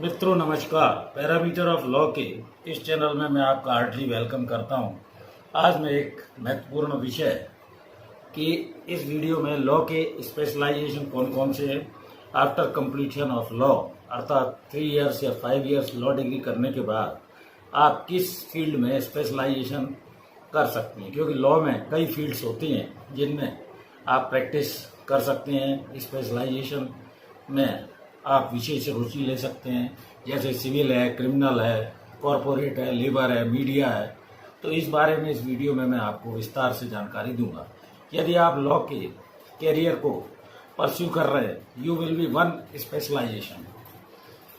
मित्रों नमस्कार। Parameter of law के इस चैनल में मैं आपका हार्टली वेलकम करता हूं। आज मैं एक महत्वपूर्ण विषय कि इस वीडियो में लॉ के स्पेशलाइजेशन कौन कौन से हैं। आफ्टर कंप्लीशन ऑफ लॉ अर्थात 3 इयर्स या 5 इयर्स लॉ डिग्री करने के बाद आप किस फील्ड में स्पेशलाइजेशन कर सकते हैं, क्योंकि लॉ में कई फील्ड्स होती हैं जिनमें आप प्रैक्टिस कर सकते हैं। स्पेशलाइजेशन में आप विशेष रुचि ले सकते हैं, जैसे सिविल है, क्रिमिनल है, कॉरपोरेट है, लेबर है, मीडिया है। तो इस बारे में इस वीडियो में मैं आपको विस्तार से जानकारी दूंगा। यदि आप लॉ के कैरियर को परस्यू कर रहे हैं, you will be one specialization,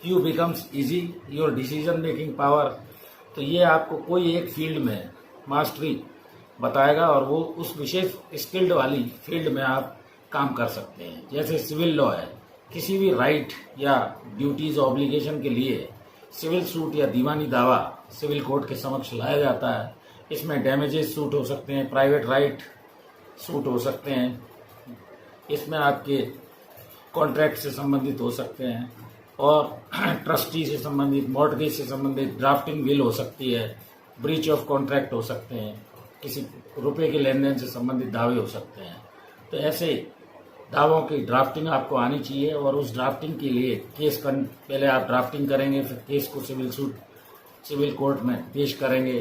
you becomes easy your decision making power. तो ये आपको कोई एक फील्ड में मास्टरी बताएगा और वो उस विशेष स्किल्ड वाली फील्ड में आप काम कर सकते हैं। जैसे सिविल लॉ है, किसी भी राइट या ड्यूटीज ऑब्लिगेशन के लिए सिविल सूट या दीवानी दावा सिविल कोर्ट के समक्ष लाया जाता है। इसमें डैमेजेस सूट हो सकते हैं, प्राइवेट राइट सूट हो सकते हैं, इसमें आपके कॉन्ट्रैक्ट से संबंधित हो सकते हैं और ट्रस्टी से संबंधित, मॉर्टगेज से संबंधित, ड्राफ्टिंग विल हो सकती है, ब्रीच ऑफ कॉन्ट्रैक्ट हो सकते हैं, किसी रुपए के लेन देन से संबंधित दावे हो सकते हैं। तो ऐसे दावों की ड्राफ्टिंग आपको आनी चाहिए और उस ड्राफ्टिंग के लिए पहले आप ड्राफ्टिंग करेंगे, फिर केस को सिविल कोर्ट में पेश करेंगे।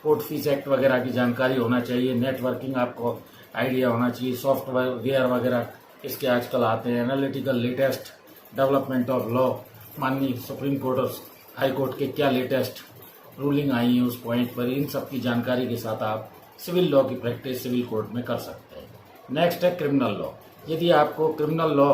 कोर्ट फीस एक्ट वगैरह की जानकारी होना चाहिए, नेटवर्किंग आपको आइडिया होना चाहिए, सॉफ्टवेयर वगैरह इसके आजकल आते हैं, analytical latest development of law, माननीय सुप्रीम कोर्ट और हाई कोर्ट के क्या लेटेस्ट रूलिंग आई है उस पॉइंट पर, इन सब की जानकारी के साथ आप सिविल लॉ की प्रैक्टिस सिविल कोर्ट में कर सकते हैं। नेक्स्ट है क्रिमिनल लॉ। यदि आपको क्रिमिनल लॉ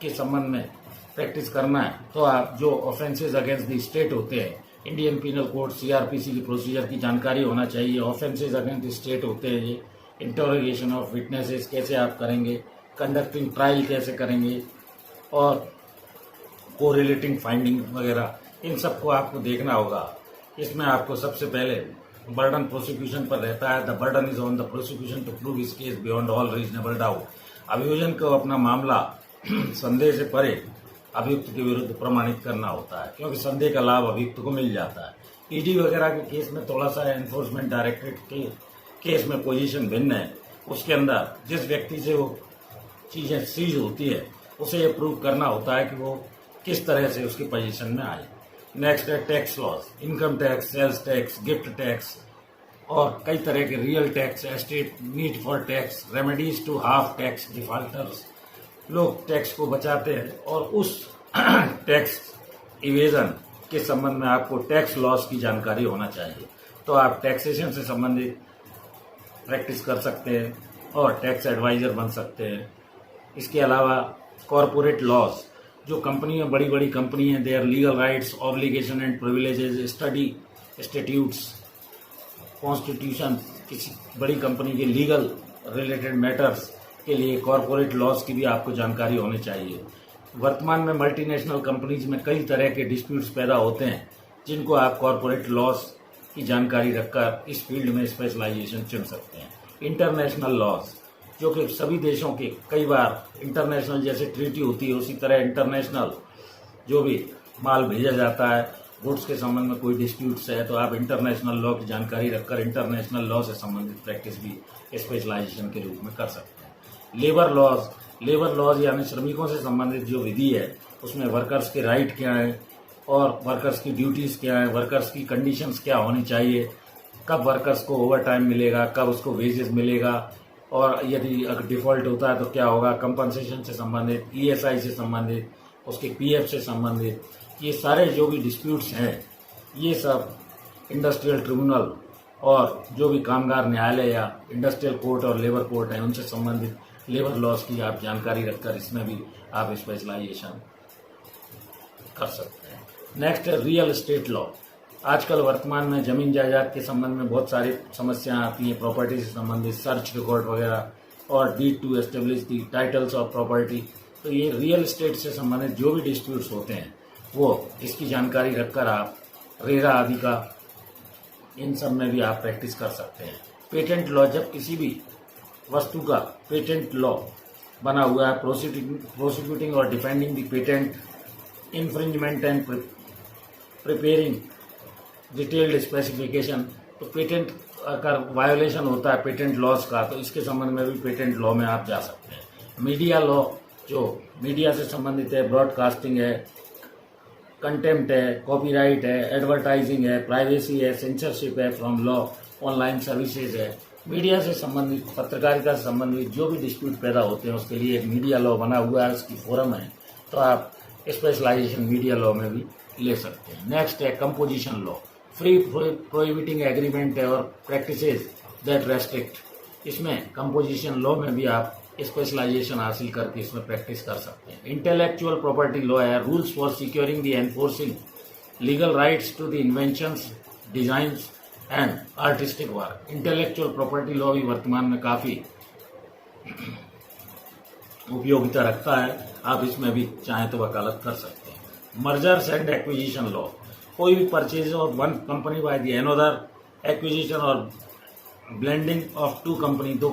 के संबंध में प्रैक्टिस करना है तो आप जो ऑफेंसेस अगेंस्ट द स्टेट होते हैं, इंडियन पीनल कोड सीआरपीसी की प्रोसीजर की जानकारी होना चाहिए। ऑफेंसेस अगेंस्ट द स्टेट होते हैं ये, इंटरोगेशन ऑफ विटनेसेस कैसे आप करेंगे, कंडक्टिंग ट्रायल कैसे करेंगे और कोरिलेटिंग फाइंडिंग वगैरह, इन सबको आपको देखना होगा। इसमें आपको सबसे पहले बर्डन प्रोसिक्यूशन पर रहता है। The burden is on the prosecution to prove his case beyond all reasonable doubt. अभियोजन को अपना मामला संदेह से परे अभियुक्त के विरुद्ध प्रमाणित करना होता है, क्योंकि संदेह का लाभ अभियुक्त को मिल जाता है। ईडी वगैरह के केस में थोड़ा सा एनफोर्समेंट डायरेक्टरेट के केस में पोजीशन भिन्न है। उसके अंदर जिस व्यक्ति से वो चीजें सीज होती है उसे ये प्रूव करना होता है कि वो किस तरह से उसकी पोजीशन में आए। नेक्स्ट है tax laws, income tax, sales tax, gift tax और कई तरह के real tax, estate need for tax, remedies to half tax defaulters. लोग टैक्स को बचाते हैं और उस टैक्स इवेजन के संबंध में आपको टैक्स लॉस की जानकारी होना चाहिए। तो आप टैक्सेशन से संबंधित प्रैक्टिस कर सकते हैं और टैक्स एडवाइजर बन सकते हैं। इसके अलावा कॉरपोरेट लॉज, जो कंपनी में बड़ी बड़ी कंपनी है, their legal rights, obligation and privileges, study statutes, constitution, किसी बड़ी कंपनी के लीगल रिलेटेड मैटर्स के लिए कॉरपोरेट लॉज की भी आपको जानकारी होनी चाहिए। वर्तमान में मल्टीनेशनल कंपनीज में कई तरह के डिस्प्यूट्स पैदा होते हैं जिनको आप कॉरपोरेट लॉज की जानकारी रखकर इस फील्ड में स्पेशलाइजेशन चुन सकते हैं। इंटरनेशनल लॉज, जो कि सभी देशों के कई बार इंटरनेशनल जैसे ट्रीटी होती है उसी तरह इंटरनेशनल जो भी माल भेजा जाता है, गुड्स के संबंध में कोई डिस्प्यूट्स है तो आप इंटरनेशनल लॉ की जानकारी रखकर इंटरनेशनल लॉ से संबंधित प्रैक्टिस भी स्पेशलाइजेशन के रूप में कर सकते हैं। लेबर लॉज यानी श्रमिकों से संबंधित जो विधि है उसमें वर्कर्स के राइट क्या है और वर्कर्स की ड्यूटीज क्या है, वर्कर्स की कंडीशंस क्या होनी चाहिए, कब वर्कर्स को ओवर टाइम मिलेगा, कब उसको वेजेस मिलेगा और यदि अगर डिफॉल्ट होता है तो क्या होगा, कंपनसेशन से संबंधित, ईएसआई से संबंधित, उसके पीएफ से संबंधित, ये सारे जो भी डिस्प्यूट्स हैं ये सब इंडस्ट्रियल ट्रिब्यूनल और जो भी कामगार न्यायालय या इंडस्ट्रियल कोर्ट और लेबर कोर्ट है उनसे संबंधित लेबर लॉज की आप जानकारी रखकर इसमें भी आप स्पेशलाइजेशन कर सकते हैं। नेक्स्ट है रियल एस्टेट लॉ। आजकल वर्तमान में जमीन जायदाद के संबंध में बहुत सारी समस्याएं आती हैं, प्रॉपर्टी से संबंधित, सर्च रिकॉर्ड वगैरह और deed to establish the titles of property. तो ये रियल एस्टेट से संबंधित जो भी डिस्प्यूट्स होते हैं वो इसकी जानकारी रखकर आप रेरा आदि का इन सब में भी आप प्रैक्टिस कर सकते हैं। पेटेंट लॉ, जब किसी भी वस्तु का पेटेंट लॉ बना हुआ है, प्रोसिक्यूटिंग और defending the patent infringement and preparing detailed specification. तो पेटेंट का वायोलेशन होता है पेटेंट लॉज का, तो इसके संबंध में भी पेटेंट लॉ में आप जा सकते हैं। मीडिया लॉ जो मीडिया से संबंधित है, ब्रॉडकास्टिंग है, कंटेम्प्ट है, कॉपीराइट है, एडवर्टाइजिंग है, प्राइवेसी है, सेंसरशिप है फ्रॉम लॉ, ऑनलाइन सर्विसेज है। मीडिया से संबंधित, पत्रकारिता से संबंधित जो भी डिस्प्यूट पैदा होते हैं उसके लिए एक मीडिया लॉ बना हुआ है, उसकी फोरम है, तो आप स्पेशलाइजेशन मीडिया लॉ में भी ले सकते हैं। नेक्स्ट है composition law, free prohibiting agreement है और प्रैक्टिसेस दैट रेस्ट्रिक्ट। इसमें कंपोजिशन लॉ में भी आप स्पेशलाइजेशन हासिल करके इसमें प्रैक्टिस कर सकते हैं। इंटेलेक्चुअल प्रॉपर्टी लॉ है, rules for securing the enforcing legal rights to the inventions, designs and artistic work. Intellectual property law भी वर्तमान में काफ़ी उपयोगिता रखता है, आप इसमें भी चाहें तो वकालत कर सकते हैं। मर्जर्स एंड एक्विजिशन लॉ, कोई भी purchase of one company by the another, acquisition और ब्लेंडिंग ऑफ टू कंपनी, दो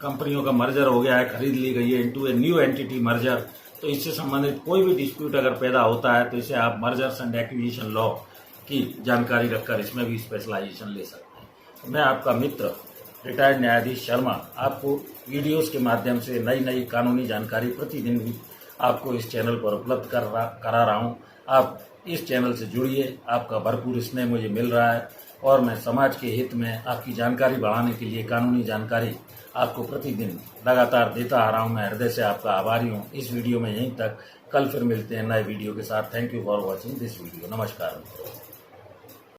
कंपनियों का मर्जर हो गया है, खरीद ली गई है into a new entity merger, तो इससे संबंधित कोई भी डिस्प्यूट अगर पैदा होता है तो इसे आप मर्जर्स एंड एक्विजिशन लॉ की जानकारी रखकर इसमें भी स्पेशलाइजेशन ले सकते हैं। मैं आपका मित्र रिटायर्ड न्यायाधीश शर्मा आपको वीडियोस के माध्यम से नई नई कानूनी जानकारी प्रतिदिन भी आपको इस चैनल पर उपलब्ध करा रहा हूँ। आप इस चैनल से जुड़िए, आपका भरपूर स्नेह मुझे मिल रहा है और मैं समाज के हित में आपकी जानकारी बढ़ाने के लिए कानूनी जानकारी आपको प्रतिदिन लगातार देता आ रहा हूँ। मैं हृदय से आपका आभारी हूँ। इस वीडियो में यहीं तक, कल फिर मिलते हैं नए वीडियो के साथ। Thank you for watching this video. नमस्कार।